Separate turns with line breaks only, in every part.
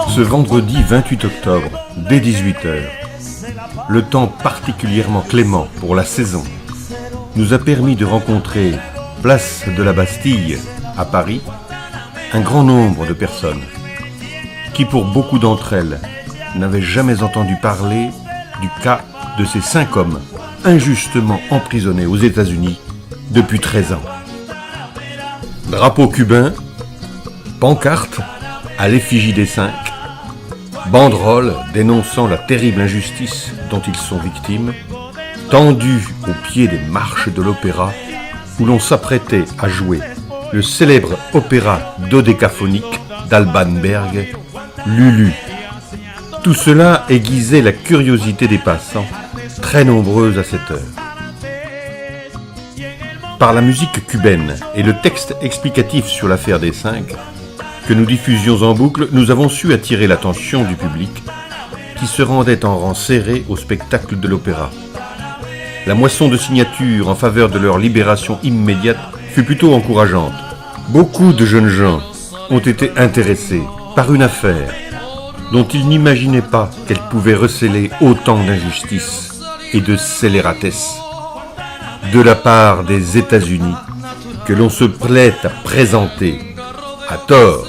Ce vendredi 28 octobre, dès 18h, le temps particulièrement clément pour la saison nous a permis de rencontrer, place de la Bastille, à Paris, un grand nombre de personnes qui, pour beaucoup d'entre elles, n'avaient jamais entendu parler du cas de ces 5 hommes injustement emprisonnés aux États-Unis depuis 13 ans. Drapeau cubain, pancarte à l'effigie des 5, banderoles dénonçant la terrible injustice dont ils sont victimes, tendus au pied des marches de l'opéra où l'on s'apprêtait à jouer le célèbre opéra dodécaphonique d'Alban Berg, Lulu. Tout cela aiguisait la curiosité des passants, très nombreuses à cette heure. Par la musique cubaine et le texte explicatif sur l'affaire des 5, que nous diffusions en boucle, nous avons su attirer l'attention du public qui se rendait en rang serré au spectacle de l'opéra. La moisson de signatures en faveur de leur libération immédiate fut plutôt encourageante. Beaucoup de jeunes gens ont été intéressés par une affaire dont ils n'imaginaient pas qu'elle pouvait recéler autant d'injustice et de scélératesse de la part des États-Unis que l'on se plaît à présenter, à tort,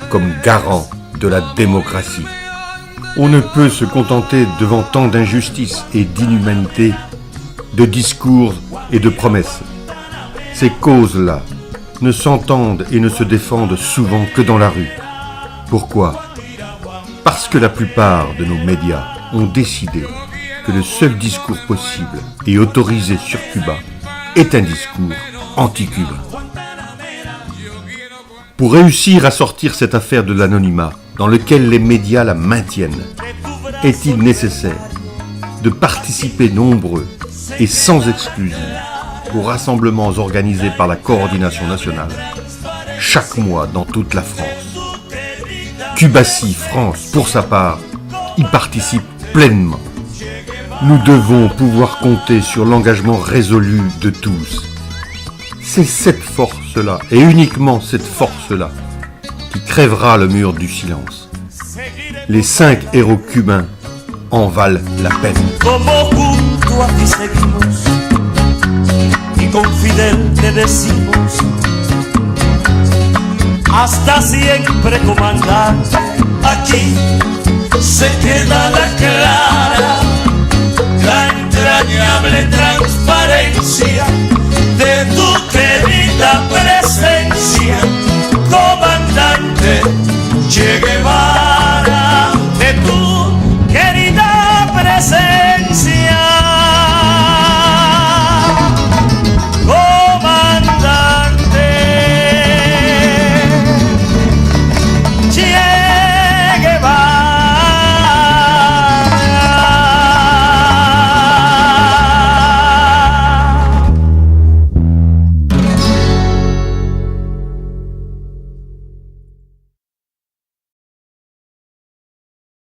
comme garant de la démocratie. On ne peut se contenter devant tant d'injustice et d'inhumanité, de discours et de promesses. Ces causes-là ne s'entendent et ne se défendent souvent que dans la rue. Pourquoi ? Parce que la plupart de nos médias ont décidé que le seul discours possible et autorisé sur Cuba est un discours anti-cubain. Pour réussir à sortir cette affaire de l'anonymat dans lequel les médias la maintiennent, est-il nécessaire de participer nombreux et sans exclusion aux rassemblements organisés par la coordination nationale chaque mois dans toute la France. Cubacie France, pour sa part, y participe pleinement. Nous devons pouvoir compter sur l'engagement résolu de tous. C'est cette force-là, et uniquement cette force-là, qui crèvera le mur du silence. Les 5 héros cubains en valent la peine.
Hasta siempre, comandante, aquí se queda la clara, la entrañable transparencia de tu querida